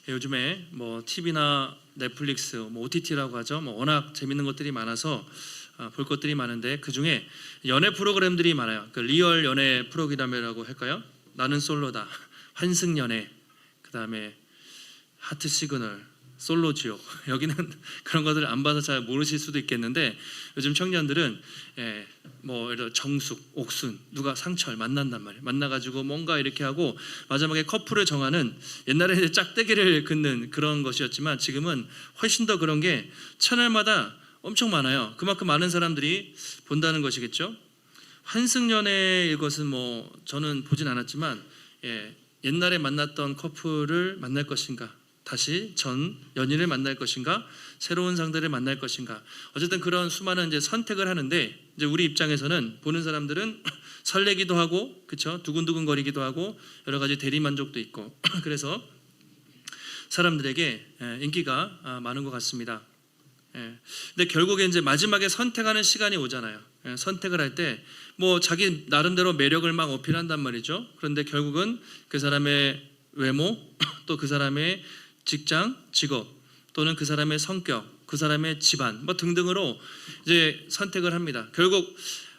요즘에 뭐 TV나 넷플릭스, 뭐 OTT라고 하죠. 뭐 워낙 재밌는 것들이 많아서 볼 것들이 많은데 그 중에 연애 프로그램들이 많아요. 그 리얼 연애 프로그램이라고 할까요? 나는 솔로다, 환승연애, 그 다음에 하트 시그널, 솔로 지옥. 여기는 그런 것들을 안 봐서 잘 모르실 수도 있겠는데 요즘 청년들은 뭐 예를 들어 정숙, 옥순, 누가 상철 만난단 말이에요. 만나가지고 뭔가 이렇게 하고 마지막에 커플을 정하는, 옛날에는 짝대기를 긋는 그런 것이었지만 지금은 훨씬 더 그런 게 채널마다 엄청 많아요. 그만큼 많은 사람들이 본다는 것이겠죠. 환승연애 이것은 뭐 저는 보진 않았지만 옛날에 만났던 커플을 만날 것인가, 다시 전 연인을 만날 것인가, 새로운 상대를 만날 것인가, 어쨌든 그런 수많은 이제 선택을 하는데 이제 우리 입장에서는 보는 사람들은 설레기도 하고, 그렇죠, 두근두근거리기도 하고 여러 가지 대리 만족도 있고 그래서 사람들에게 인기가 많은 것 같습니다. 근데 결국에 이제 마지막에 선택하는 시간이 오잖아요. 선택을 할 때 뭐 자기 나름대로 매력을 막 어필한단 말이죠. 그런데 결국은 그 사람의 외모, 또 그 사람의 직장, 직업, 또는 그 사람의 성격, 그 사람의 집안, 뭐 등등으로 이제 선택을 합니다. 결국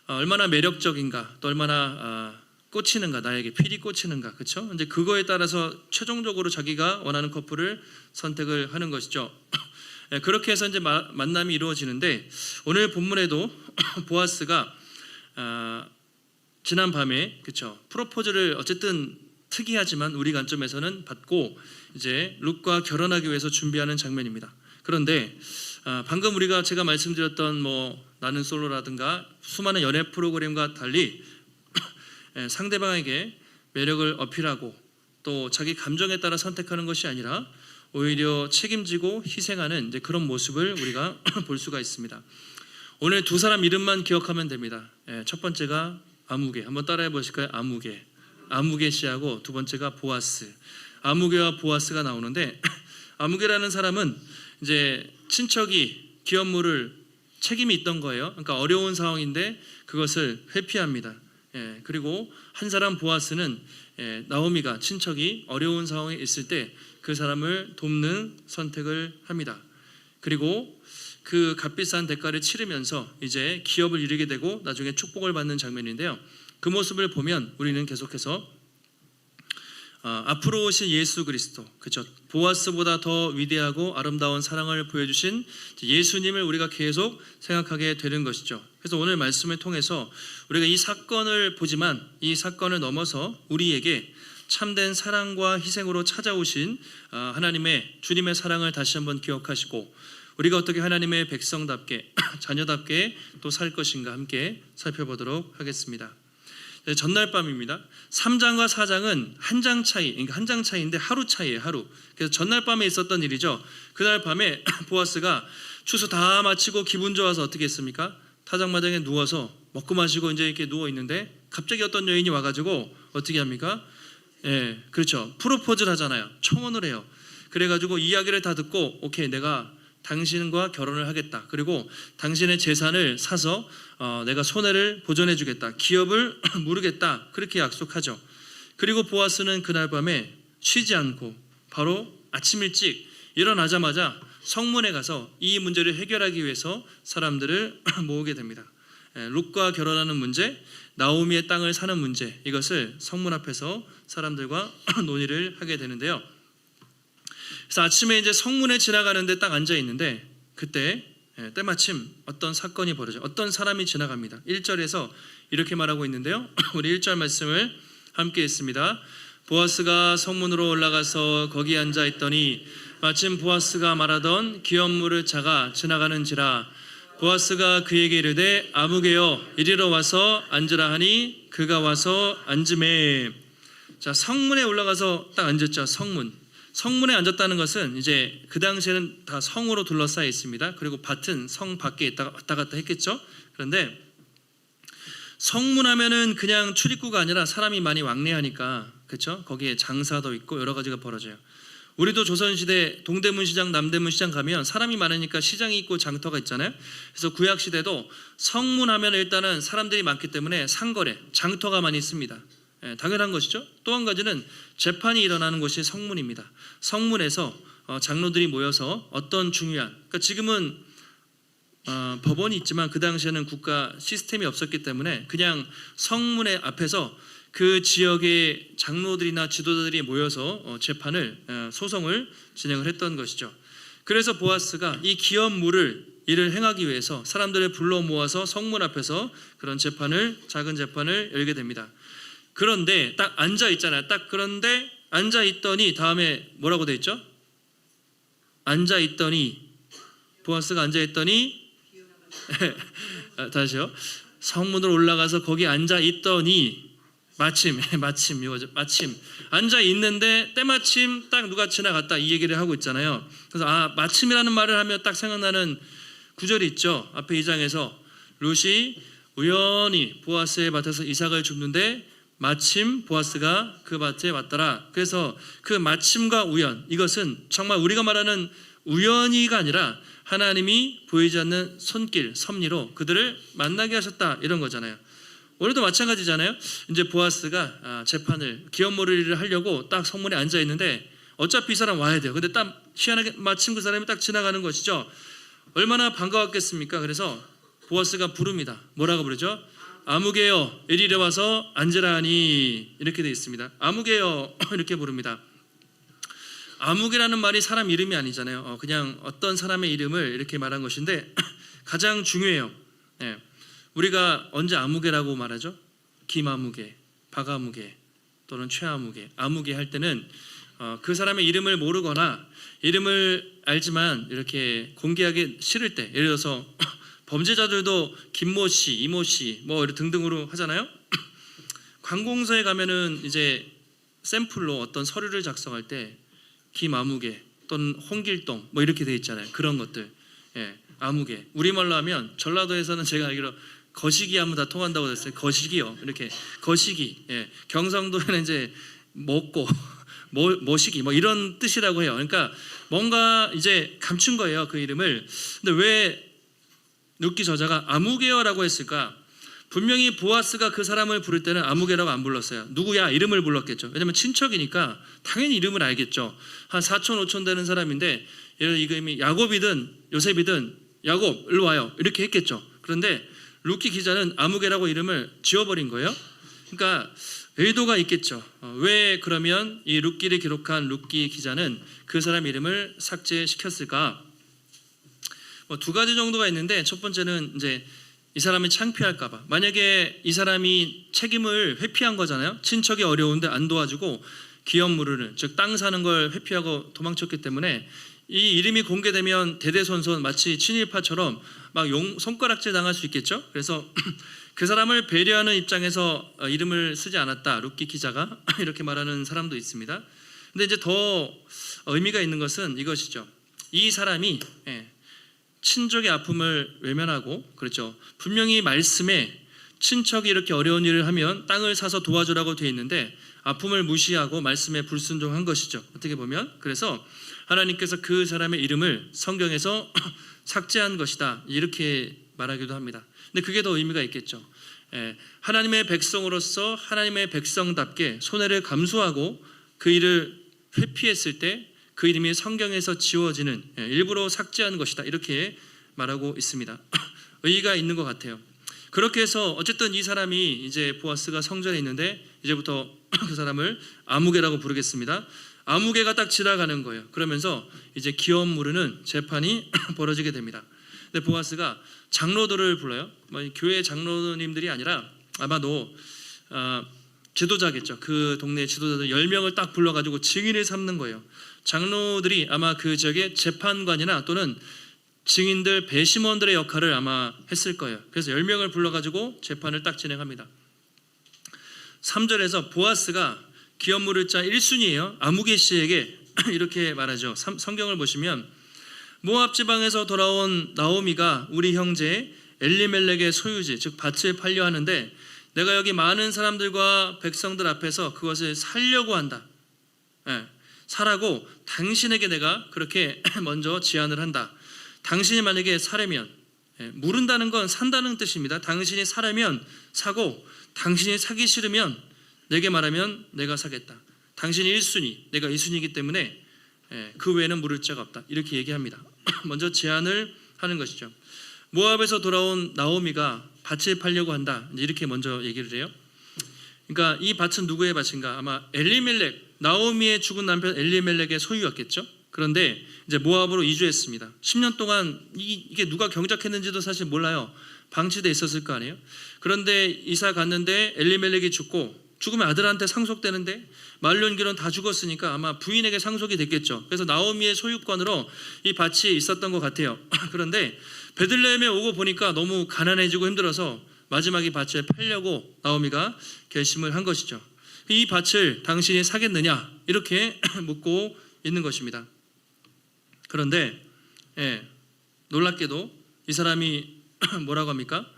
얼마나 매력적인가, 또 얼마나 꽂히는가, 나에게 필이 꽂히는가, 그렇죠? 이제 그거에 따라서 최종적으로 자기가 원하는 커플을 선택을 하는 것이죠. 그렇게 해서 이제 만남이 이루어지는데 오늘 본문에도 보아스가 지난 밤에, 그렇죠, 프로포즈를 어쨌든 특이하지만 우리 관점에서는 받고 이제 룻과 결혼하기 위해서 준비하는 장면입니다. 그런데 방금 제가 말씀드렸던 뭐 나는 솔로라든가 수많은 연애 프로그램과 달리 상대방에게 매력을 어필하고 또 자기 감정에 따라 선택하는 것이 아니라 오히려 책임지고 희생하는 이제 그런 모습을 우리가 볼 수가 있습니다. 오늘 두 사람 이름만 기억하면 됩니다. 첫 번째가 아무개, 한번 따라해 보실까요? 아무개 씨하고 두 번째가 보아스. 아무개와 보아스가 나오는데 아무개라는 사람은 이제 친척이 기업 물을 책임이 있던 거예요. 그러니까 어려운 상황인데 그것을 회피합니다. 그리고 한 사람 보아스는 나오미가 친척이 어려운 상황에 있을 때 그 사람을 돕는 선택을 합니다. 그리고 그 값비싼 대가를 치르면서 이제 기업을 이루게 되고 나중에 축복을 받는 장면인데요. 그 모습을 보면 우리는 계속해서 앞으로 오신 예수 그리스도, 그렇죠, 보아스보다 더 위대하고 아름다운 사랑을 보여주신 예수님을 우리가 계속 생각하게 되는 것이죠. 그래서 오늘 말씀을 통해서 우리가 이 사건을 보지만 이 사건을 넘어서 우리에게 참된 사랑과 희생으로 찾아오신 하나님의 주님의 사랑을 다시 한번 기억하시고 우리가 어떻게 하나님의 백성답게 자녀답게 또 살 것인가 함께 살펴보도록 하겠습니다. 전날 밤입니다. 3장과 4장은 한 장 차이, 그러니까 한 장 차이인데 하루 차이예요, 하루. 그래서 전날 밤에 있었던 일이죠. 그날 밤에 보아스가 추수 다 마치고 기분 좋아서 어떻게 했습니까? 타작마당에 누워서 먹고 마시고 이제 이렇게 누워 있는데 갑자기 어떤 여인이 와가지고 어떻게 합니까? 그렇죠. 프로포즈를 하잖아요. 청혼을 해요. 그래가지고 이야기를 다 듣고 오케이, 내가 당신과 결혼을 하겠다. 그리고 당신의 재산을 사서 내가 손해를 보전해 주겠다. 기업을 무르겠다. 그렇게 약속하죠. 그리고 보아스는 그날 밤에 쉬지 않고 바로 아침 일찍 일어나자마자 성문에 가서 이 문제를 해결하기 위해서 사람들을 모으게 됩니다. 룻과 결혼하는 문제, 나오미의 땅을 사는 문제, 이것을 성문 앞에서 사람들과 논의를 하게 되는데요. 그래서 아침에 이제 성문에 지나가는데 딱 앉아 있는데 그때 때마침 어떤 사건이 벌어져요. 어떤 사람이 지나갑니다. 1절에서 이렇게 말하고 있는데요. 우리 1절 말씀을 함께 읽습니다. 보아스가 성문으로 올라가서 거기 앉아 있더니 마침 보아스가 말하던 기업물을 차가 지나가는지라. 보아스가 그에게 이르되 아무개여 이리로 와서 앉으라 하니 그가 와서 앉으매. 자, 성문에 올라가서 딱 앉았죠. 성문에 앉았다는 것은 이제 그 당시에는 다 성으로 둘러싸여 있습니다. 그리고 밭은 성 밖에 있다가 왔다 갔다 했겠죠. 그런데 성문하면은 그냥 출입구가 아니라 사람이 많이 왕래하니까, 그렇죠? 거기에 장사도 있고 여러 가지가 벌어져요. 우리도 조선시대 동대문 시장, 남대문 시장 가면 사람이 많으니까 시장이 있고 장터가 있잖아요. 그래서 구약시대도 성문하면 일단은 사람들이 많기 때문에 상거래, 장터가 많이 있습니다. 당연한 것이죠. 또 한 가지는 재판이 일어나는 곳이 성문입니다. 성문에서 장로들이 모여서 어떤 중요한, 그러니까 지금은 법원이 있지만 그 당시에는 국가 시스템이 없었기 때문에 그냥 성문의 앞에서 그 지역의 장로들이나 지도자들이 모여서 재판을, 소송을 진행을 했던 것이죠. 그래서 보아스가 이 기업물을 이를 행하기 위해서 사람들을 불러 모아서 성문 앞에서 그런 재판을, 작은 재판을 열게 됩니다. 그런데 딱 앉아 있잖아요. 딱 그런데 앉아 있더니 다음에 뭐라고 돼 있죠? 앉아 있더니, 보아스가 앉아 있더니 다시요. 성문으로 올라가서 거기 앉아 있더니 마침 앉아 있는데 때마침 딱 누가 지나갔다 이 얘기를 하고 있잖아요. 그래서 마침이라는 말을 하면 딱 생각나는 구절이 있죠. 앞에 2장에서 룻이 우연히 보아스의 밭에서 이삭을 줍는데 마침 보아스가 그 밭에 왔더라. 그래서 그 마침과 우연, 이것은 정말 우리가 말하는 우연히가 아니라 하나님이 보이지 않는 손길, 섭리로 그들을 만나게 하셨다, 이런 거잖아요. 오늘도 마찬가지잖아요. 이제 보아스가 재판을, 기업몰이를 하려고 딱 성문에 앉아 있는데 어차피 이 사람 와야 돼요. 근데 딱 희한하게 마침 그 사람이 딱 지나가는 것이죠. 얼마나 반가웠겠습니까? 그래서 보아스가 부릅니다. 뭐라고 부르죠? 아무개여 이리로 와서 앉으라 하니, 이렇게 되어 있습니다. 아무개여 이렇게 부릅니다. 아무개라는 말이 사람 이름이 아니잖아요. 그냥 어떤 사람의 이름을 이렇게 말한 것인데 가장 중요해요. 우리가 언제 아무개라고 말하죠? 김아무개, 박아무개 또는 최아무개, 아무개 할 때는 그 사람의 이름을 모르거나 이름을 알지만 이렇게 공개하기 싫을 때, 예를 들어서 범죄자들도 김모 씨, 이모 씨 뭐 등등으로 하잖아요. 관공서에 가면은 이제 샘플로 어떤 서류를 작성할 때 김아무개 또는 홍길동 뭐 이렇게 돼 있잖아요. 그런 것들, 아무개. 우리말로 하면 전라도에서는 제가 알기로 거시기 하면 다 통한다고 했어요. 거시기요, 이렇게 거시기. 경상도에는 이제 먹고 모시기 뭐 이런 뜻이라고 해요. 그러니까 뭔가 이제 감춘 거예요, 그 이름을. 근데 왜 룻기 저자가 아무개여라고 했을까? 분명히 보아스가 그 사람을 부를 때는 아무개라고 안 불렀어요. 누구야? 이름을 불렀겠죠. 왜냐면 친척이니까 당연히 이름을 알겠죠. 한 4천 5천 되는 사람인데 이름이 야곱이든 요셉이든 야곱 일로 와요, 이렇게 했겠죠. 그런데 룻기 기자는 아무개라고 이름을 지워버린 거예요. 그러니까 의도가 있겠죠. 왜 그러면 이 룻기를 기록한 룻기 기자는 그 사람 이름을 삭제시켰을까? 두 가지 정도가 있는데, 첫 번째는 이제 이 사람이 창피할까봐. 만약에 이 사람이 책임을 회피한 거잖아요. 친척이 어려운데 안 도와주고 기업 무르는, 즉 땅 사는 걸 회피하고 도망쳤기 때문에 이 이름이 공개되면 대대손손 마치 친일파처럼 막 손가락질 당할 수 있겠죠. 그래서 그 사람을 배려하는 입장에서 이름을 쓰지 않았다, 룻기 기자가 이렇게 말하는 사람도 있습니다. 근데 이제 더 의미가 있는 것은 이것이죠. 이 사람이 친족의 아픔을 외면하고, 그렇죠, 분명히 말씀에 친척이 이렇게 어려운 일을 하면 땅을 사서 도와주라고 되어 있는데 아픔을 무시하고 말씀에 불순종한 것이죠, 어떻게 보면. 그래서 하나님께서 그 사람의 이름을 성경에서 삭제한 것이다, 이렇게 말하기도 합니다. 근데 그게 더 의미가 있겠죠. 하나님의 백성으로서 하나님의 백성답게 손해를 감수하고 그 일을 회피했을 때 그 이름이 성경에서 지워지는, 일부러 삭제한 것이다, 이렇게 말하고 있습니다. 의의가 있는 것 같아요. 그렇게 해서 어쨌든 이 사람이, 이제 보아스가 성전에 있는데 이제부터 그 사람을 아무개라고 부르겠습니다. 아무개가 딱 지나가는 거예요. 그러면서 이제 기업 무르는 재판이 벌어지게 됩니다. 근데 보아스가 장로들을 불러요. 교회 장로님들이 아니라 아마도 지도자겠죠. 그 동네 지도자들 10명을 딱 불러가지고 증인을 삼는 거예요. 장로들이 아마 그 지역의 재판관이나 또는 증인들, 배심원들의 역할을 아마 했을 거예요. 그래서 10명을 불러가지고 재판을 딱 진행합니다. 3절에서 보아스가 기업 물을 자 1순위예요. 아무개 씨에게 이렇게 말하죠. 성경을 보시면 모압 지방에서 돌아온 나오미가 우리 형제 엘리멜렉의 소유지, 즉 밭을 팔려 하는데 내가 여기 많은 사람들과 백성들 앞에서 그것을 살려고 한다. 사라고 당신에게 내가 그렇게 먼저 제안을 한다. 당신이 만약에 사려면, 무른다는 건 산다는 뜻입니다. 당신이 사려면 사고, 당신이 사기 싫으면 내게 말하면 내가 사겠다. 당신이 1순위, 내가 2순위이기 때문에 그 외에는 물을 자가 없다. 이렇게 얘기합니다. 먼저 제안을 하는 것이죠. 모압에서 돌아온 나오미가 밭을 팔려고 한다. 이렇게 먼저 얘기를 해요. 그러니까 이 밭은 누구의 밭인가? 아마 엘리멜렉, 나오미의 죽은 남편 엘리멜렉의 소유였겠죠. 그런데 이제 모압으로 이주했습니다. 10년 동안 이게 누가 경작했는지도 사실 몰라요. 방치돼 있었을 거 아니에요. 그런데 이사 갔는데 엘리멜렉이 죽으면 아들한테 상속되는데 말론기론 다 죽었으니까 아마 부인에게 상속이 됐겠죠. 그래서 나오미의 소유권으로 이 밭이 있었던 것 같아요. 그런데 베들레헴에 오고 보니까 너무 가난해지고 힘들어서 마지막에 밭을 팔려고 나오미가 결심을 한 것이죠. 이 밭을 당신이 사겠느냐 이렇게 묻고 있는 것입니다. 그런데 놀랍게도 이 사람이 뭐라고 합니까?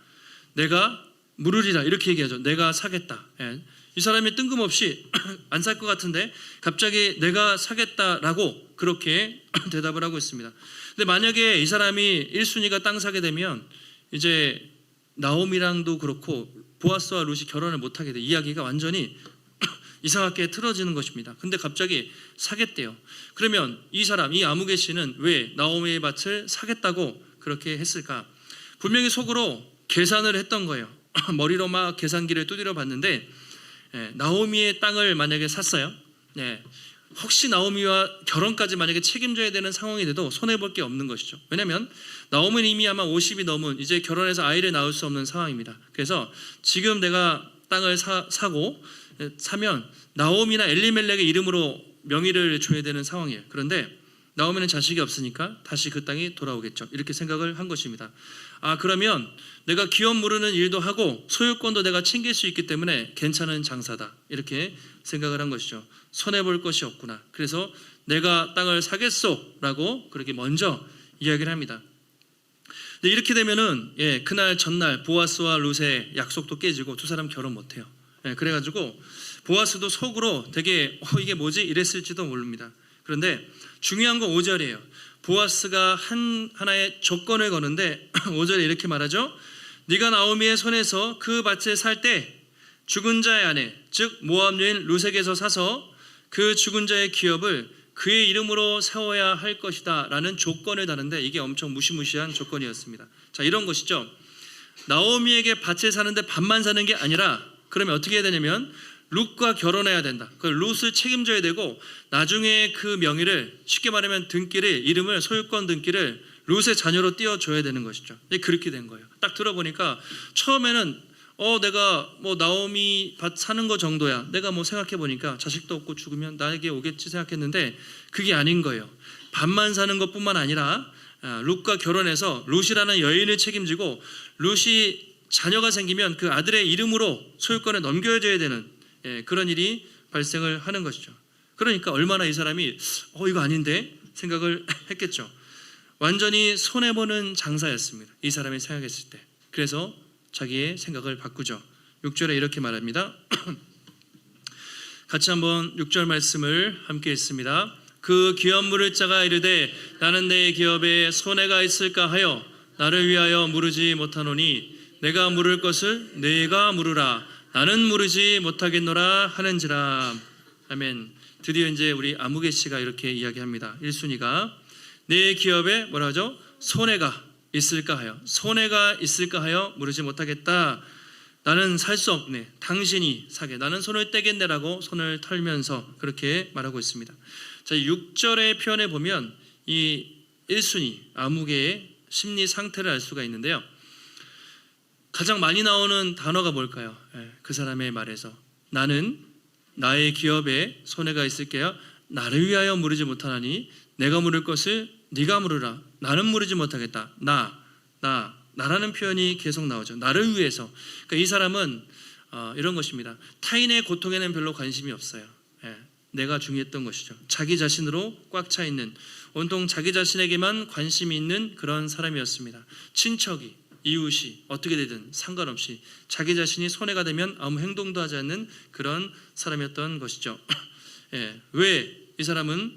내가 물으리라 이렇게 얘기하죠. 내가 사겠다. 이 사람이 뜬금없이 안 살 것 같은데 갑자기 내가 사겠다라고 그렇게 대답을 하고 있습니다. 근데 만약에 이 사람이 1순위가 땅 사게 되면 이제 나오미랑도 그렇고 보아스와 룻이 결혼을 못하게 돼. 이야기가 완전히 이상하게 틀어지는 것입니다. 근데 갑자기 사겠대요. 그러면 이 사람, 이 아무개 씨는 왜 나오미의 밭을 사겠다고 그렇게 했을까? 분명히 속으로 계산을 했던 거예요. 머리로 막 계산기를 두드려 봤는데 나오미의 땅을 만약에 샀어요. 혹시 나오미와 결혼까지 만약에 책임져야 되는 상황이 돼도 손해볼 게 없는 것이죠. 왜냐하면 나오미는 이미 아마 50이 넘은 이제 결혼해서 아이를 낳을 수 없는 상황입니다. 그래서 지금 내가 땅을 사면 나오미나 엘리멜렉의 이름으로 명의를 줘야 되는 상황이에요. 그런데 나오미는 자식이 없으니까 다시 그 땅이 돌아오겠죠. 이렇게 생각을 한 것입니다. 그러면 내가 기업 무르는 일도 하고 소유권도 내가 챙길 수 있기 때문에 괜찮은 장사다. 이렇게 생각을 한 것이죠. 손해볼 것이 없구나. 그래서 내가 땅을 사겠소라고 그렇게 먼저 이야기를 합니다. 근데 이렇게 되면은 그날 전날 보아스와 룻의 약속도 깨지고 두 사람 결혼 못해요. 그래가지고 보아스도 속으로 되게 이게 뭐지? 이랬을지도 모릅니다. 그런데 중요한 건 5절이에요. 보아스가 하나의 조건을 거는데 5절에 이렇게 말하죠. 네가 나오미의 손에서 그 밭을 살 때 죽은 자의 아내 즉 모압 여인 룻에게서 사서 그 죽은 자의 기업을 그의 이름으로 세워야 할 것이다 라는 조건을 다는데 이게 엄청 무시무시한 조건이었습니다. 자, 이런 것이죠. 나오미에게 밭을 사는데 밭만 사는 게 아니라 그러면 어떻게 해야 되냐면 룻과 결혼해야 된다. 그 룻을 책임져야 되고 나중에 그 명의를 쉽게 말하면 이름을 소유권 등기를 룻의 자녀로 띄워줘야 되는 것이죠. 그렇게 된 거예요. 딱 들어보니까 처음에는 내가 뭐 나오미 밭 사는 거 정도야. 내가 뭐 생각해 보니까 자식도 없고 죽으면 나에게 오겠지 생각했는데 그게 아닌 거예요. 밭만 사는 것뿐만 아니라 룻과 결혼해서 룻이라는 여인을 책임지고 룻이 자녀가 생기면 그 아들의 이름으로 소유권을 넘겨줘야 되는 그런 일이 발생을 하는 것이죠. 그러니까 얼마나 이 사람이 이거 아닌데 생각을 했겠죠. 완전히 손해보는 장사였습니다. 이 사람이 생각했을 때. 그래서 자기의 생각을 바꾸죠. 6절에 이렇게 말합니다. 같이 한번 6절 말씀을 함께 읽습니다. 그 기업 물을 자가 이르되 나는 내 기업에 손해가 있을까 하여 나를 위하여 물으지 못하노니 내가 물을 것을 네가 물으라 나는 물으지 못하겠노라 하는지라. 아멘. 드디어 이제 우리 아무개 씨가 이렇게 이야기합니다. 1순위가 내 기업에 뭐라 하죠? 손해가 있을까 하여 물으지 못하겠다. 나는 살 수 없네. 당신이 사게. 나는 손을 떼겠네라고 손을 털면서 그렇게 말하고 있습니다. 자, 6절의 표현에 보면 이 1순위 아무개의 심리 상태를 알 수가 있는데요. 가장 많이 나오는 단어가 뭘까요? 그 사람의 말에서 나는 나의 기업에 손해가 있을게요. 나를 위하여 물으지 못하나니 내가 물을 것을 네가 물으라. 나는 물으지 못하겠다. 나라는 표현이 계속 나오죠. 나를 위해서. 그러니까 이 사람은 이런 것입니다. 타인의 고통에는 별로 관심이 없어요. 내가 중요했던 것이죠. 자기 자신으로 꽉 차 있는, 온통 자기 자신에게만 관심이 있는 그런 사람이었습니다. 친척이, 이웃이 어떻게 되든 상관없이 자기 자신이 손해가 되면 아무 행동도 하지 않는 그런 사람이었던 것이죠. 왜 이 사람은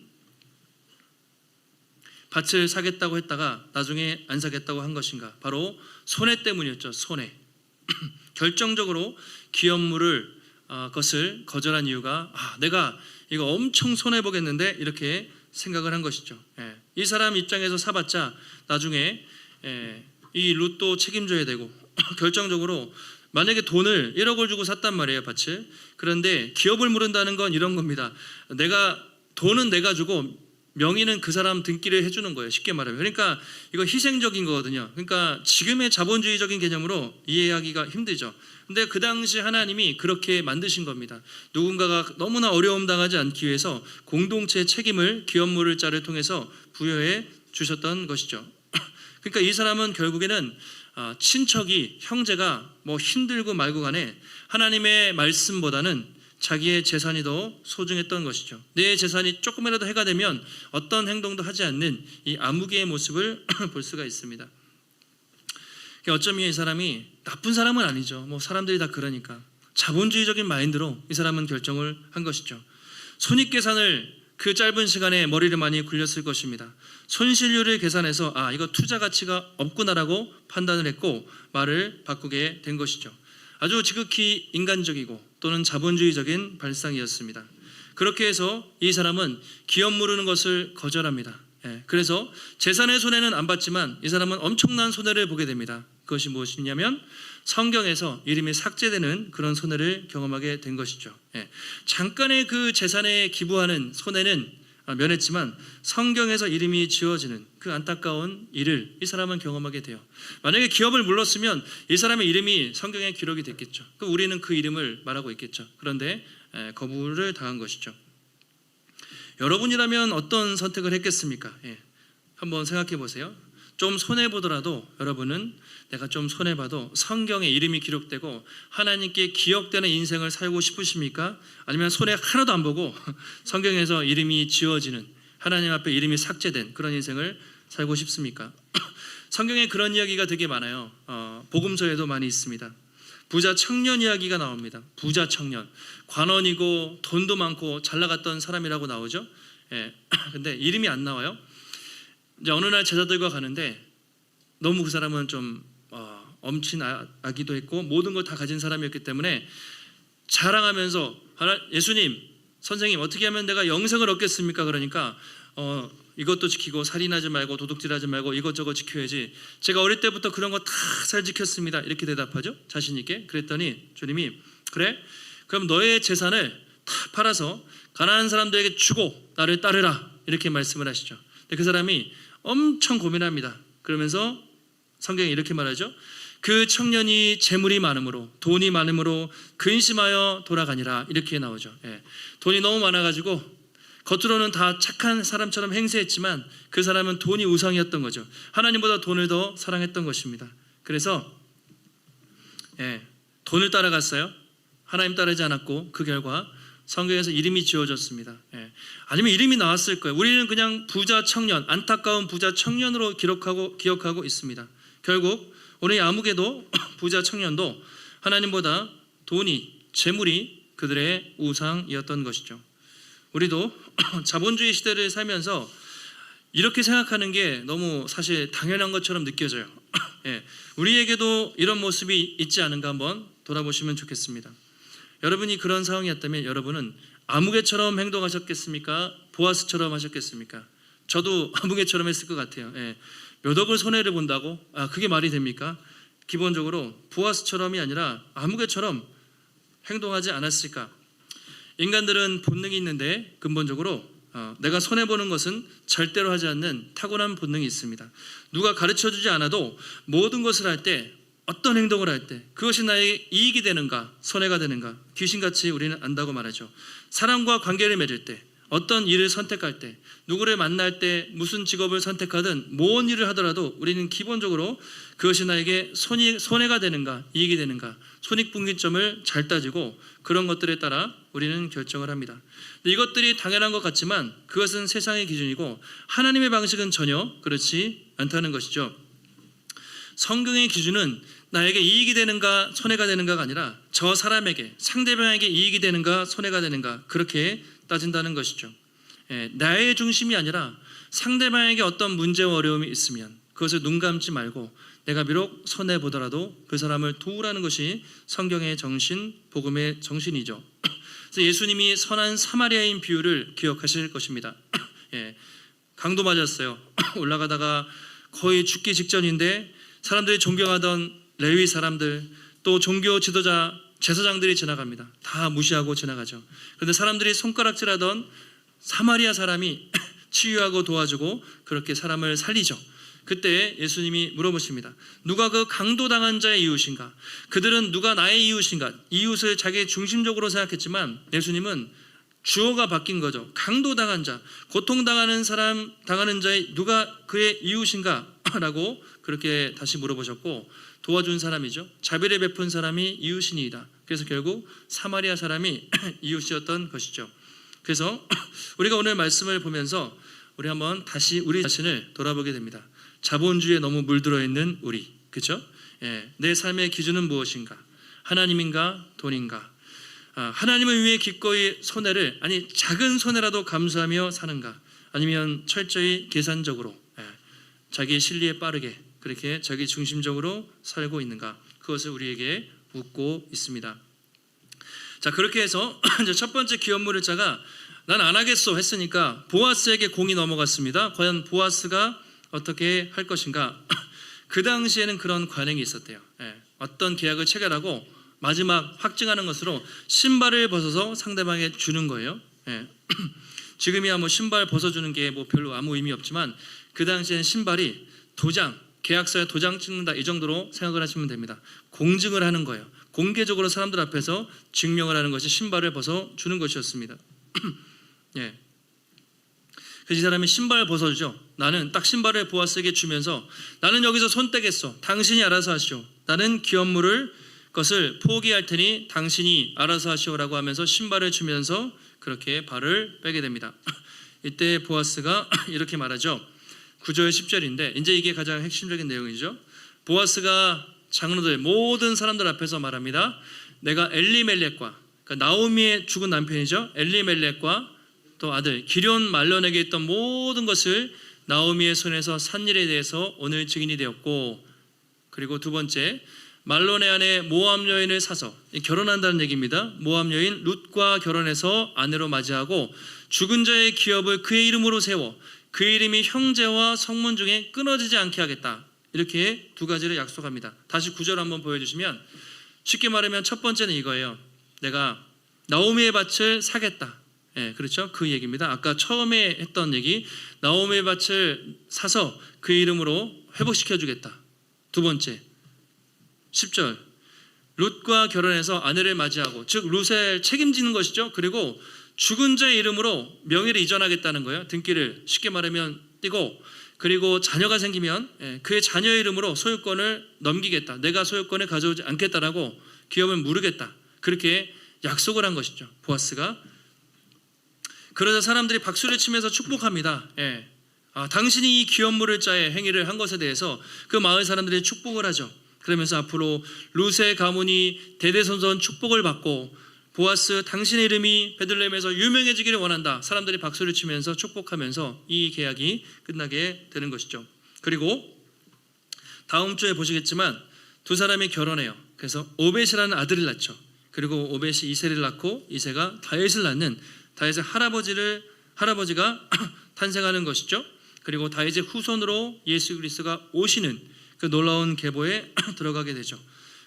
밭을 사겠다고 했다가 나중에 안 사겠다고 한 것인가? 바로 손해 때문이었죠. 손해. 결정적으로 기업물을 것을 거절한 이유가 내가 이거 엄청 손해보겠는데 이렇게 생각을 한 것이죠. 이 사람 입장에서 사봤자 나중에 이 룻도 책임져야 되고 결정적으로 만약에 돈을 1억을 주고 샀단 말이에요, 밭을. 그런데 기업을 물은다는 건 이런 겁니다. 돈은 내가 주고 명의는 그 사람 등기를 해주는 거예요, 쉽게 말하면. 그러니까 이거 희생적인 거거든요. 그러니까 지금의 자본주의적인 개념으로 이해하기가 힘들죠. 근데 그 당시 하나님이 그렇게 만드신 겁니다. 누군가가 너무나 어려움 당하지 않기 위해서 공동체 책임을 기업 물을 자를 통해서 부여해 주셨던 것이죠. 그러니까 이 사람은 결국에는 친척이, 형제가 뭐 힘들고 말고 간에 하나님의 말씀보다는 자기의 재산이 더 소중했던 것이죠. 내 재산이 조금이라도 해가 되면 어떤 행동도 하지 않는 이 암흑의 모습을 볼 수가 있습니다. 어쩌면 이 사람이 나쁜 사람은 아니죠. 뭐 사람들이 다 그러니까 자본주의적인 마인드로 이 사람은 결정을 한 것이죠. 손익계산을 그 짧은 시간에 머리를 많이 굴렸을 것입니다. 손실률을 계산해서 이거 투자 가치가 없구나라고 판단을 했고 말을 바꾸게 된 것이죠. 아주 지극히 인간적이고 또는 자본주의적인 발상이었습니다. 그렇게 해서 이 사람은 기업 무르는 것을 거절합니다. 그래서 재산의 손해는 안 봤지만 이 사람은 엄청난 손해를 보게 됩니다. 그것이 무엇이냐면 성경에서 이름이 삭제되는 그런 손해를 경험하게 된 것이죠. 잠깐의 그 재산에 기부하는 손해는 면했지만 성경에서 이름이 지워지는 그 안타까운 일을 이 사람은 경험하게 돼요. 만약에 기업을 물렀으면 이 사람의 이름이 성경에 기록이 됐겠죠. 그럼 우리는 그 이름을 말하고 있겠죠. 그런데 거부를 당한 것이죠. 여러분이라면 어떤 선택을 했겠습니까? 한번 생각해 보세요. 좀 손해보더라도 여러분은 내가 좀 손해봐도 성경에 이름이 기록되고 하나님께 기억되는 인생을 살고 싶으십니까? 아니면 손해 하나도 안 보고 성경에서 이름이 지워지는, 하나님 앞에 이름이 삭제된 그런 인생을 살고 싶습니까? 성경에 그런 이야기가 되게 많아요. 복음서에도 많이 있습니다. 부자 청년 이야기가 나옵니다. 부자 청년, 관원이고 돈도 많고 잘 나갔던 사람이라고 나오죠. 근데 이름이 안 나와요. 이제 어느 날 제자들과 가는데 너무 그 사람은 좀 엄친아기도 했고 모든 걸 다 가진 사람이었기 때문에 자랑하면서 예수님, 선생님 어떻게 하면 내가 영생을 얻겠습니까? 그러니까 이것도 지키고 살인하지 말고 도둑질하지 말고 이것저것 지켜야지. 제가 어릴 때부터 그런 거 다 잘 지켰습니다. 이렇게 대답하죠, 자신 있게. 그랬더니 주님이 그래? 그럼 너의 재산을 다 팔아서 가난한 사람들에게 주고 나를 따르라 이렇게 말씀을 하시죠. 근데 그 사람이 엄청 고민합니다. 그러면서 성경이 이렇게 말하죠. 그 청년이 재물이 많음으로 돈이 많음으로 근심하여 돌아가니라 이렇게 나오죠. 돈이 너무 많아가지고 겉으로는 다 착한 사람처럼 행세했지만 그 사람은 돈이 우상이었던 거죠. 하나님보다 돈을 더 사랑했던 것입니다. 그래서 돈을 따라갔어요. 하나님 따르지 않았고 그 결과 성경에서 이름이 지워졌습니다. 아니면 이름이 나왔을 거예요. 우리는 그냥 부자 청년, 안타까운 부자 청년으로 기억하고 있습니다. 결국 오늘 암흑에도 부자 청년도 하나님보다 돈이, 재물이 그들의 우상이었던 것이죠. 우리도 자본주의 시대를 살면서 이렇게 생각하는 게 너무 사실 당연한 것처럼 느껴져요. 우리에게도 이런 모습이 있지 않은가 한번 돌아보시면 좋겠습니다. 여러분이 그런 상황이었다면 여러분은 아무개처럼 행동하셨겠습니까? 보아스처럼 하셨겠습니까? 저도 아무개처럼 했을 것 같아요. 몇 억을 손해를 본다고? 그게 말이 됩니까? 기본적으로 보아스처럼이 아니라 아무개처럼 행동하지 않았을까? 인간들은 본능이 있는데 근본적으로 내가 손해보는 것은 절대로 하지 않는 타고난 본능이 있습니다. 누가 가르쳐주지 않아도 모든 것을 할 때, 어떤 행동을 할 때 그것이 나에게 이익이 되는가 손해가 되는가 귀신같이 우리는 안다고 말하죠. 사람과 관계를 맺을 때, 어떤 일을 선택할 때, 누구를 만날 때, 무슨 직업을 선택하든 뭔 일을 하더라도 우리는 기본적으로 그것이 나에게 손해가 되는가 이익이 되는가 손익분기점을 잘 따지고 그런 것들에 따라 우리는 결정을 합니다. 이것들이 당연한 것 같지만 그것은 세상의 기준이고 하나님의 방식은 전혀 그렇지 않다는 것이죠. 성경의 기준은 나에게 이익이 되는가 손해가 되는가가 아니라 저 사람에게, 상대방에게 이익이 되는가 손해가 되는가 그렇게 따진다는 것이죠. 나의 중심이 아니라 상대방에게 어떤 문제와 어려움이 있으면 그것을 눈 감지 말고 내가 비록 손해 보더라도 그 사람을 도우라는 것이 성경의 정신, 복음의 정신이죠. 그래서 예수님이 선한 사마리아인 비유를 기억하실 것입니다. 예, 강도 맞았어요. 올라가다가 거의 죽기 직전인데 사람들이 존경하던 레위 사람들, 또 종교 지도자, 제사장들이 지나갑니다. 다 무시하고 지나가죠. 그런데 사람들이 손가락질하던 사마리아 사람이 치유하고 도와주고 그렇게 사람을 살리죠. 그때 예수님이 물어보십니다. 누가 그 강도당한 자의 이웃인가? 그들은 누가 나의 이웃인가? 이웃을 자기 중심적으로 생각했지만 예수님은 주어가 바뀐 거죠. 강도당한 자, 고통당하는 사람, 당하는 자의 누가 그의 이웃인가? 라고 그렇게 다시 물어보셨고, 도와준 사람이죠. 자비를 베푼 사람이 이웃이니이다. 그래서 결국 사마리아 사람이 이웃이었던 것이죠. 그래서 우리가 오늘 말씀을 보면서 우리 한번 다시 우리 자신을 돌아보게 됩니다. 자본주의에 너무 물들어 있는 우리, 그렇죠? 예, 내 삶의 기준은 무엇인가? 하나님인가? 돈인가? 하나님을 위해 기꺼이 손해를, 아니 작은 손해라도 감수하며 사는가? 아니면 철저히 계산적으로 자기 실리에 빠르게 그렇게 자기 중심적으로 살고 있는가? 그것을 우리에게 묻고 있습니다. 자, 그렇게 해서 이제 첫 번째 기업물을 자가 난 안 하겠어 했으니까 보아스에게 공이 넘어갔습니다. 과연 보아스가 어떻게 할 것인가? 그 당시에는 그런 관행이 있었대요. 어떤 계약을 체결하고 마지막 확증하는 것으로 신발을 벗어서 상대방에게 주는 거예요. 지금이야 뭐 신발 벗어주는 게 뭐 별로 아무 의미 없지만 그 당시에는 신발이 도장, 계약서에 도장 찍는다 이 정도로 생각을 하시면 됩니다. 공증을 하는 거예요. 공개적으로 사람들 앞에서 증명을 하는 것이 신발을 벗어 주는 것이었습니다. 예. 그래서 이 사람이 신발을 벗어주죠. 나는 딱 신발을 보아스에게 주면서 나는 여기서 손 떼겠어. 당신이 알아서 하시오. 나는 기업물을 것을 포기할 테니 당신이 알아서 하시오라고 하면서 신발을 주면서 그렇게 발을 빼게 됩니다. 이때 보아스가 이렇게 말하죠. 9절 10절인데 이제 이게 가장 핵심적인 내용이죠. 보아스가 장로들 모든 사람들 앞에서 말합니다. 내가 엘리멜렉과, 그러니까 나오미의 죽은 남편이죠. 엘리멜렉과 또 아들 기럨 말론에게 있던 모든 것을 나오미의 손에서 산 일에 대해서 오늘 증인이 되었고, 그리고 두 번째, 말론의 아내 모압 여인을 사서 결혼한다는 얘기입니다. 모압 여인 룻과 결혼해서 아내로 맞이하고 죽은 자의 기업을 그의 이름으로 세워 그 이름이 형제와 성문 중에 끊어지지 않게 하겠다. 이렇게 두 가지를 약속합니다. 다시 9절 한번 보여주시면, 쉽게 말하면 첫 번째는 이거예요. 내가 나오미의 밭을 사겠다. 예, 그렇죠? 그 얘기입니다. 아까 처음에 했던 얘기, 나오미의 밭을 사서 그 이름으로 회복시켜 주겠다. 두 번째, 10절, 룻과 결혼해서 아내를 맞이하고, 즉 룻을 책임지는 것이죠. 그리고 죽은 자의 이름으로 명예를 이전하겠다는 거예요. 등기를 쉽게 말하면 띄고, 그리고 자녀가 생기면 그의 자녀의 이름으로 소유권을 넘기겠다. 내가 소유권을 가져오지 않겠다라고 기업을 무르겠다. 그렇게 약속을 한 것이죠. 보아스가. 그러자 사람들이 박수를 치면서 축복합니다. 당신이 이 기업물을 자의 행위를 한 것에 대해서 그 마을 사람들이 축복을 하죠. 그러면서 앞으로 룻의 가문이 대대손손 축복을 받고, 보아스 당신의 이름이 베들레헴에서 유명해지기를 원한다. 사람들이 박수를 치면서 축복하면서 이 계약이 끝나게 되는 것이죠. 그리고 다음 주에 보시겠지만 두 사람이 결혼해요. 그래서 오벳이라는 아들을 낳죠. 그리고 오벳이 이세를 낳고 이세가 다윗을 낳는, 다윗의 할아버지가 탄생하는 것이죠. 그리고 다윗의 후손으로 예수 그리스도가 오시는 그 놀라운 계보에 들어가게 되죠.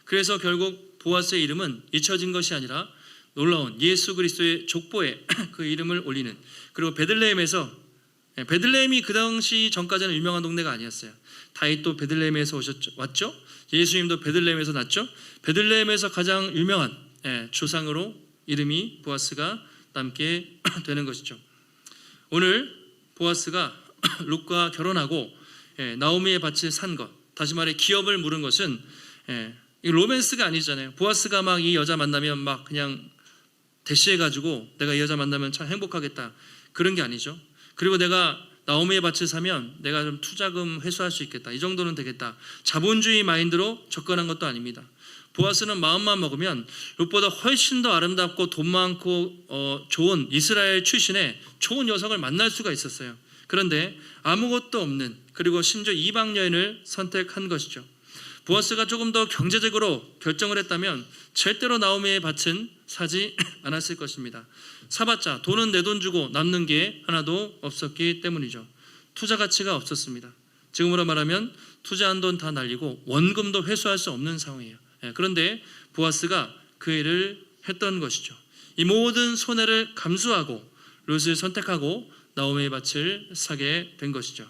그래서 결국 보아스의 이름은 잊혀진 것이 아니라 놀라운 예수 그리스도의 족보에 그 이름을 올리는, 그리고 베들레헴이 그 당시 전까지는 유명한 동네가 아니었어요. 다윗도 베들레헴에서 왔죠. 예수님도 베들레헴에서 났죠. 베들레헴에서 가장 유명한 조상으로 이름이 보아스가 남게 되는 것이죠. 오늘 보아스가 룻과 결혼하고 나오미의 밭을 산 것, 다시 말해 기업을 물은 것은 이 로맨스가 아니잖아요. 보아스가 막 이 여자 만나면 막 그냥 대시해가지고 내가 이 여자 만나면 참 행복하겠다, 그런 게 아니죠. 그리고 내가 나오미의 밭을 사면 내가 좀 투자금 회수할 수 있겠다, 이 정도는 되겠다, 자본주의 마인드로 접근한 것도 아닙니다. 보아스는 마음만 먹으면 룻보다 훨씬 더 아름답고 돈 많고 좋은 이스라엘 출신의 좋은 여성을 만날 수가 있었어요. 그런데 아무것도 없는, 그리고 심지어 이방 여인을 선택한 것이죠. 보아스가 조금 더 경제적으로 결정을 했다면 절대로 나오미의 밭은 사지 않았을 것입니다. 사봤자 돈은 내 돈 주고 남는 게 하나도 없었기 때문이죠. 투자 가치가 없었습니다. 지금으로 말하면 투자한 돈 다 날리고 원금도 회수할 수 없는 상황이에요. 그런데 보아스가 그 일을 했던 것이죠. 이 모든 손해를 감수하고 룻을 선택하고 나오미의 밭을 사게 된 것이죠.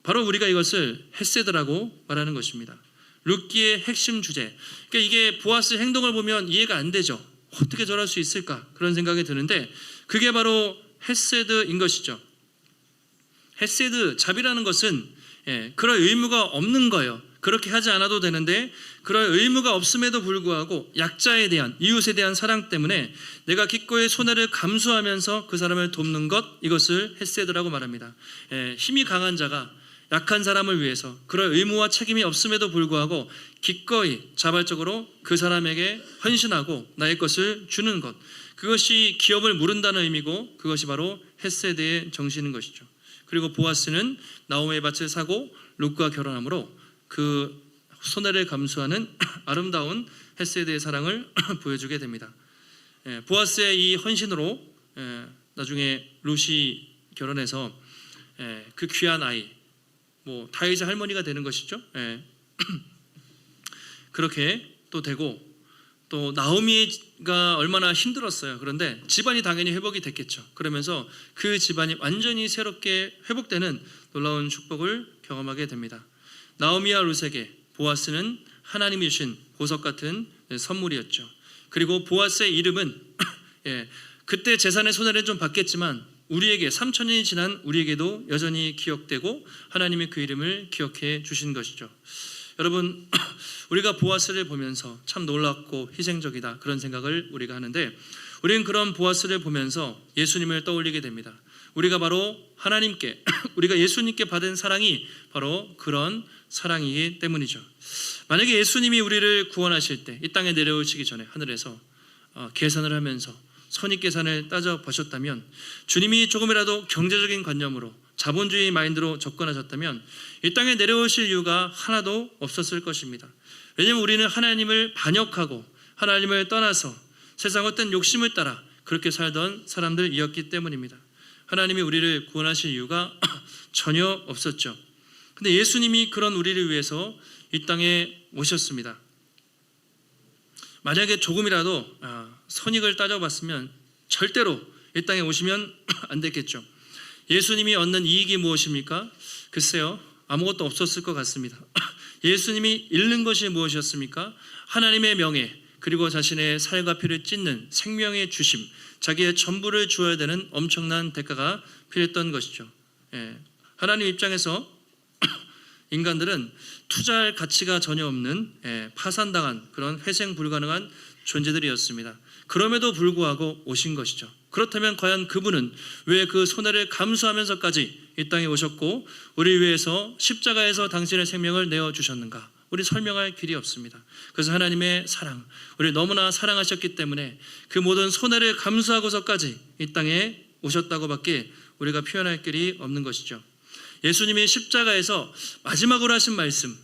바로 우리가 이것을 헤세드라고 말하는 것입니다. 룻기의 핵심 주제. 그러니까 이게 보아스의 행동을 보면 이해가 안 되죠. 어떻게 저럴 수 있을까? 그런 생각이 드는데 그게 바로 헤세드인 것이죠. 헤세드, 자비라는 것은 그럴 의무가 없는 거예요. 그렇게 하지 않아도 되는데 그럴 의무가 없음에도 불구하고 약자에 대한, 이웃에 대한 사랑 때문에 내가 기꺼이 손해를 감수하면서 그 사람을 돕는 것, 이것을 헤세드라고 말합니다. 힘이 강한 자가 약한 사람을 위해서 그럴 의무와 책임이 없음에도 불구하고 기꺼이 자발적으로 그 사람에게 헌신하고 나의 것을 주는 것, 그것이 기업을 무른다는 의미고 그것이 바로 헤세드의 정신인 것이죠. 그리고 보아스는 나오미의 밭을 사고 룻과 결혼함으로 그 손해를 감수하는 아름다운 헤세드의 사랑을 보여주게 됩니다. 보아스의 이 헌신으로 나중에 룻이 결혼해서 그 귀한 아이, 다윗의 할머니가 되는 것이죠. 그렇게 또 되고, 또 나오미가 얼마나 힘들었어요. 그런데 집안이 당연히 회복이 됐겠죠. 그러면서 그 집안이 완전히 새롭게 회복되는 놀라운 축복을 경험하게 됩니다. 나오미와 룻에게 보아스는 하나님이 주신 보석 같은 선물이었죠. 그리고 보아스의 이름은 그때 재산의 손해를 좀 받겠지만 우리에게 3000년이 지난 우리에게도 여전히 기억되고 하나님이 그 이름을 기억해 주신 것이죠. 여러분, 우리가 보아스를 보면서 참 놀랍고 희생적이다, 그런 생각을 우리가 하는데, 우리는 그런 보아스를 보면서 예수님을 떠올리게 됩니다. 우리가 바로 하나님께, 우리가 예수님께 받은 사랑이 바로 그런 사랑이기 때문이죠. 만약에 예수님이 우리를 구원하실 때 이 땅에 내려오시기 전에 하늘에서 계산을 하면서 선입계산을 따져보셨다면, 주님이 조금이라도 경제적인 관념으로 자본주의 마인드로 접근하셨다면 이 땅에 내려오실 이유가 하나도 없었을 것입니다. 왜냐하면 우리는 하나님을 반역하고 하나님을 떠나서 세상 어떤 욕심을 따라 그렇게 살던 사람들이었기 때문입니다. 하나님이 우리를 구원하실 이유가 전혀 없었죠. 근데 예수님이 그런 우리를 위해서 이 땅에 오셨습니다. 만약에 조금이라도 선익을 따져봤으면 절대로 이 땅에 오시면 안 됐겠죠. 예수님이 얻는 이익이 무엇입니까? 글쎄요, 아무것도 없었을 것 같습니다. 예수님이 잃는 것이 무엇이었습니까? 하나님의 명예, 그리고 자신의 살과 피를 찢는 생명의 주심, 자기의 전부를 주어야 되는 엄청난 대가가 필요했던 것이죠. 하나님 입장에서 인간들은 투자할 가치가 전혀 없는 파산당한 그런 회생 불가능한 존재들이었습니다. 그럼에도 불구하고 오신 것이죠. 그렇다면 과연 그분은 왜 그 손해를 감수하면서까지 이 땅에 오셨고 우리 위해서 십자가에서 당신의 생명을 내어주셨는가? 우리 설명할 길이 없습니다. 그래서 하나님의 사랑, 우리 너무나 사랑하셨기 때문에 그 모든 손해를 감수하고서까지 이 땅에 오셨다고밖에 우리가 표현할 길이 없는 것이죠. 예수님이 십자가에서 마지막으로 하신 말씀,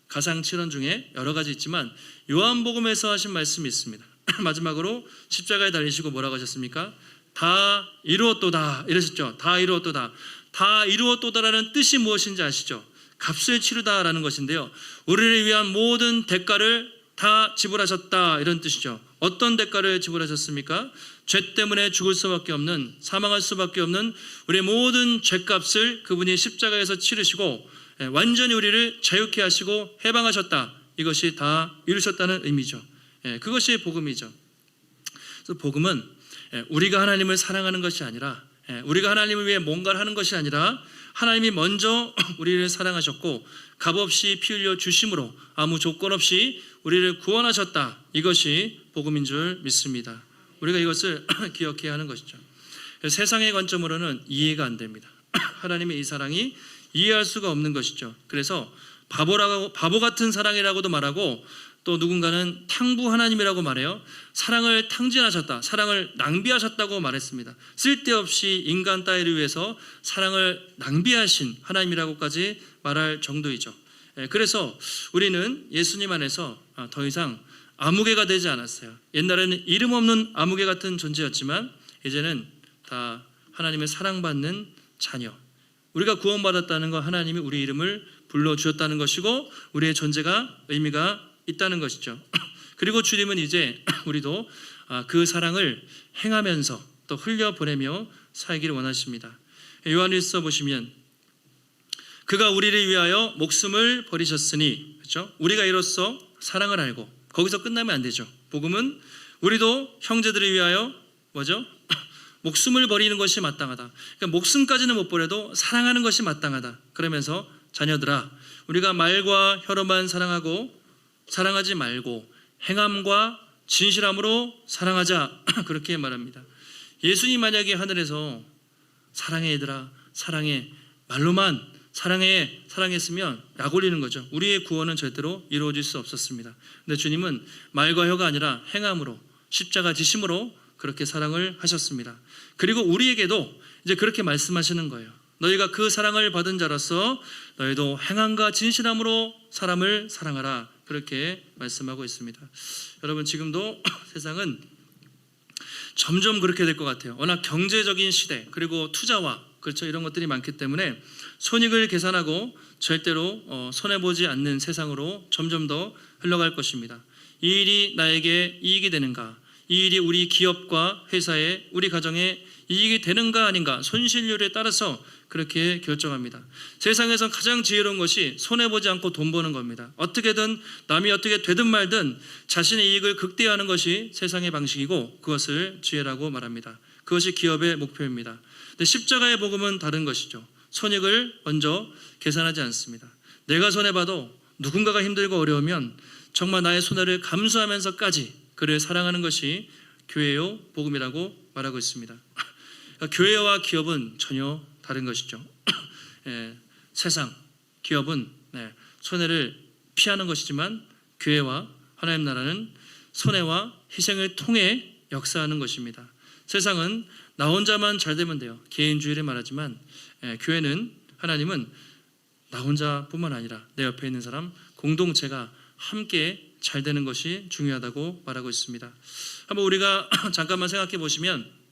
가상칠언 중에 여러 가지 있지만 요한복음에서 하신 말씀이 있습니다. 마지막으로 십자가에 달리시고 뭐라고 하셨습니까? 다 이루었도다 이러셨죠. 다 이루었도다. 다 이루었도다라는 뜻이 무엇인지 아시죠? 값을 치르다라는 것인데요, 우리를 위한 모든 대가를 다 지불하셨다, 이런 뜻이죠. 어떤 대가를 지불하셨습니까? 죄 때문에 죽을 수밖에 없는, 사망할 수밖에 없는 우리의 모든 죄값을 그분이 십자가에서 치르시고 완전히 우리를 자유케 하시고 해방하셨다. 이것이 다 이루셨다는 의미죠. 그것이 복음이죠. 그래서 복음은 우리가 하나님을 사랑하는 것이 아니라, 우리가 하나님을 위해 뭔가를 하는 것이 아니라 하나님이 먼저 우리를 사랑하셨고 값없이 피 흘려 주심으로 아무 조건 없이 우리를 구원하셨다. 이것이 복음인 줄 믿습니다. 우리가 이것을 기억해야 하는 것이죠. 세상의 관점으로는 이해가 안 됩니다. 하나님의 이 사랑이 이해할 수가 없는 것이죠. 그래서 바보 같은 사랑이라고도 말하고, 또 누군가는 탕부 하나님이라고 말해요. 사랑을 탕진하셨다, 사랑을 낭비하셨다고 말했습니다. 쓸데없이 인간 따위를 위해서 사랑을 낭비하신 하나님이라고까지 말할 정도이죠. 그래서 우리는 예수님 안에서 더 이상 아무개가 되지 않았어요. 옛날에는 이름 없는 아무개 같은 존재였지만 이제는 다 하나님의 사랑받는 자녀. 우리가 구원받았다는 건 하나님이 우리 이름을 불러주셨다는 것이고 우리의 존재가 의미가 있다는 것이죠. 그리고 주님은 이제 우리도 그 사랑을 행하면서 또 흘려보내며 살기를 원하십니다. 요한일서 보시면 그가 우리를 위하여 목숨을 버리셨으니, 그렇죠? 우리가 이로써 사랑을 알고, 거기서 끝나면 안 되죠. 복음은 우리도 형제들을 위하여 뭐죠? 목숨을 버리는 것이 마땅하다. 그러니까 목숨까지는 못 버려도 사랑하는 것이 마땅하다. 그러면서 자녀들아, 우리가 말과 혀로만 사랑하고 사랑하지 말고 행함과 진실함으로 사랑하자. 그렇게 말합니다. 예수님 만약에 하늘에서 사랑해 얘들아, 사랑해, 말로만 사랑해, 사랑했으면 약 올리는 거죠. 우리의 구원은 절대로 이루어질 수 없었습니다. 근데 주님은 말과 혀가 아니라 행함으로, 십자가 지심으로 그렇게 사랑을 하셨습니다. 그리고 우리에게도 이제 그렇게 말씀하시는 거예요. 너희가 그 사랑을 받은 자로서 너희도 행함과 진실함으로 사람을 사랑하라. 그렇게 말씀하고 있습니다. 여러분, 지금도 세상은 점점 그렇게 될 것 같아요. 워낙 경제적인 시대, 그리고 투자와 그렇죠, 이런 것들이 많기 때문에 손익을 계산하고 절대로 손해보지 않는 세상으로 점점 더 흘러갈 것입니다. 이 일이 나에게 이익이 되는가, 이 일이 우리 기업과 회사에, 우리 가정에 이익이 되는가 아닌가, 손실률에 따라서 그렇게 결정합니다. 세상에서 가장 지혜로운 것이 손해보지 않고 돈 버는 겁니다. 어떻게든 남이 어떻게 되든 말든 자신의 이익을 극대화하는 것이 세상의 방식이고 그것을 지혜라고 말합니다. 그것이 기업의 목표입니다. 근데 십자가의 복음은 다른 것이죠. 손익을 먼저 계산하지 않습니다. 내가 손해봐도 누군가가 힘들고 어려우면 정말 나의 손해를 감수하면서까지 그를 사랑하는 것이 교회요 복음이라고 말하고 있습니다. 그러니까 교회와 기업은 전혀 다른 것이죠. 세상, 기업은 손해를 피하는 것이지만 교회와 하나님 나라는 손해와 희생을 통해 역사하는 것입니다. 세상은 나 혼자만 잘 되면 돼요. 개인주의를 말하지만 교회는, 하나님은 나 혼자뿐만 아니라 내 옆에 있는 사람, 공동체가 함께 잘 되는 것이 중요하다고 말하고 있습니다. 한번 우리가 잠깐만 생각해 보시면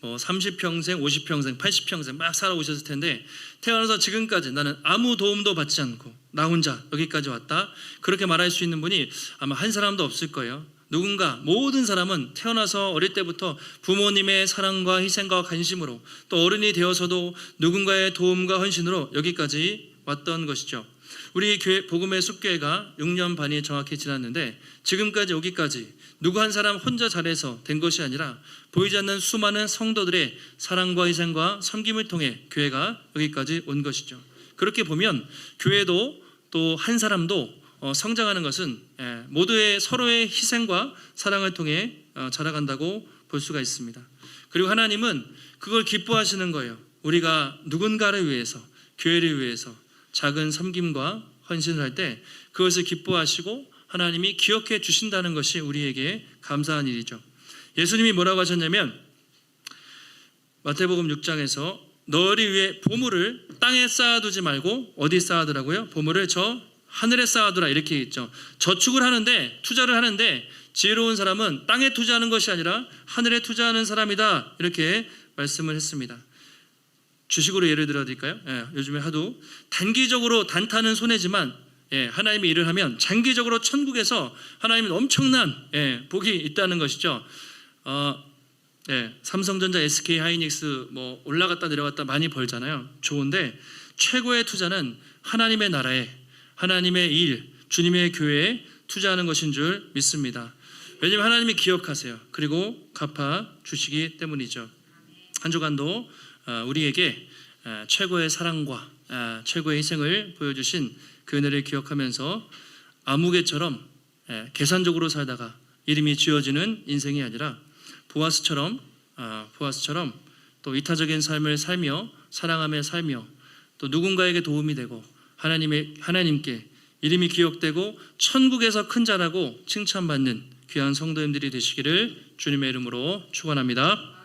30평생, 50평생, 80평생 막 살아오셨을 텐데 태어나서 지금까지 나는 아무 도움도 받지 않고 나 혼자 여기까지 왔다, 그렇게 말할 수 있는 분이 아마 한 사람도 없을 거예요. 누군가, 모든 사람은 태어나서 어릴 때부터 부모님의 사랑과 희생과 관심으로, 또 어른이 되어서도 누군가의 도움과 헌신으로 여기까지 왔던 것이죠. 우리 교회, 복음의 숲교회가 6년 반이 정확히 지났는데 지금까지 여기까지 누구 한 사람 혼자 잘해서 된 것이 아니라 보이지 않는 수많은 성도들의 사랑과 희생과 섬김을 통해 교회가 여기까지 온 것이죠. 그렇게 보면 교회도 또 한 사람도 성장하는 것은 모두의 서로의 희생과 사랑을 통해 자라간다고 볼 수가 있습니다. 그리고 하나님은 그걸 기뻐하시는 거예요. 우리가 누군가를 위해서, 교회를 위해서 작은 섬김과 헌신을 할 때 그것을 기뻐하시고 하나님이 기억해 주신다는 것이 우리에게 감사한 일이죠. 예수님이 뭐라고 하셨냐면 마태복음 6장에서 너를 위해 보물을 땅에 쌓아두지 말고 어디 쌓아두라고요? 보물을 저 하늘에 쌓아두라, 이렇게 있죠. 저축을 하는데, 투자를 하는데 지혜로운 사람은 땅에 투자하는 것이 아니라 하늘에 투자하는 사람이다, 이렇게 말씀을 했습니다. 주식으로 예를 들어 드릴까요? 요즘에 하도 단기적으로 단타는 손해지만 하나님의 일을 하면 장기적으로 천국에서 하나님의 엄청난 복이 있다는 것이죠. 삼성전자, SK 하이닉스 뭐 올라갔다 내려갔다 많이 벌잖아요. 좋은데 최고의 투자는 하나님의 나라에, 하나님의 일, 주님의 교회에 투자하는 것인 줄 믿습니다. 왜냐하면 하나님이 기억하세요. 그리고 갚아 주시기 때문이죠. 한 주간도 우리에게 최고의 사랑과 최고의 희생을 보여주신 그 은혜를 기억하면서 아무개처럼 계산적으로 살다가 이름이 지어지는 인생이 아니라 보아스처럼 또 이타적인 삶을 살며 사랑하며 살며 또 누군가에게 도움이 되고 하나님께 이름이 기억되고 천국에서 큰 자라고 칭찬받는 귀한 성도님들이 되시기를 주님의 이름으로 축원합니다.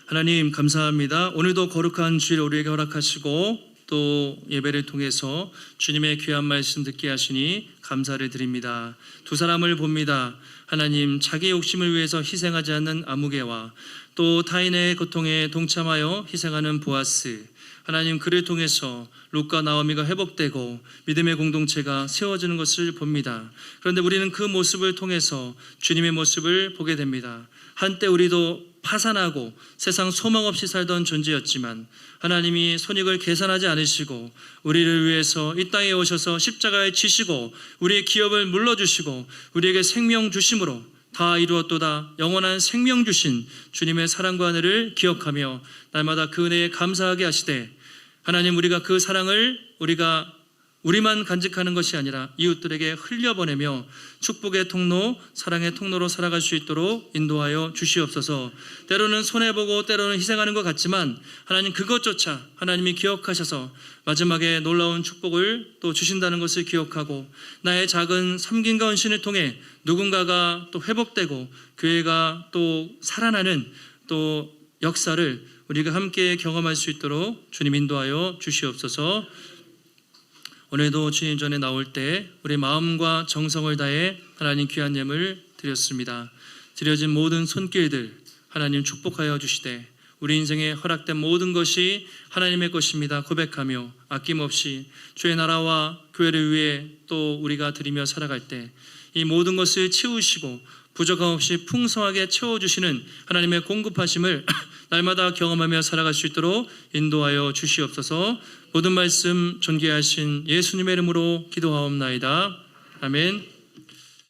하나님 감사합니다. 오늘도 거룩한 주일 우리에게 허락하시고 또 예배를 통해서 주님의 귀한 말씀 듣게 하시니 감사를 드립니다. 두 사람을 봅니다. 하나님, 자기 욕심을 위해서 희생하지 않는 아무개와 또 타인의 고통에 동참하여 희생하는 보아스, 하나님, 그를 통해서 룻과 나오미가 회복되고 믿음의 공동체가 세워지는 것을 봅니다. 그런데 우리는 그 모습을 통해서 주님의 모습을 보게 됩니다. 한때 우리도 파산하고 세상 소망 없이 살던 존재였지만 하나님이 손익을 계산하지 않으시고 우리를 위해서 이 땅에 오셔서 십자가에 지시고 우리의 기업을 물러주시고 우리에게 생명 주심으로 다 이루었도다 영원한 생명 주신 주님의 사랑과 은혜를 기억하며 날마다 그 은혜에 감사하게 하시되, 하나님, 우리가 그 사랑을 우리만 간직하는 것이 아니라 이웃들에게 흘려보내며 축복의 통로, 사랑의 통로로 살아갈 수 있도록 인도하여 주시옵소서. 때로는 손해보고 때로는 희생하는 것 같지만 하나님, 그것조차 하나님이 기억하셔서 마지막에 놀라운 축복을 또 주신다는 것을 기억하고 나의 작은 섬김과 헌신을 통해 누군가가 또 회복되고 교회가 또 살아나는 또 역사를 우리가 함께 경험할 수 있도록 주님 인도하여 주시옵소서. 오늘도 주님 전에 나올 때 우리 마음과 정성을 다해 하나님 귀한 예물 드렸습니다. 드려진 모든 손길들 하나님 축복하여 주시되 우리 인생에 허락된 모든 것이 하나님의 것입니다 고백하며 아낌없이 주의 나라와 교회를 위해 또 우리가 드리며 살아갈 때 이 모든 것을 채우시고 부족함 없이 풍성하게 채워주시는 하나님의 공급하심을 날마다 경험하며 살아갈 수 있도록 인도하여 주시옵소서. 모든 말씀 존귀하신 예수님의 이름으로 기도하옵나이다. 아멘.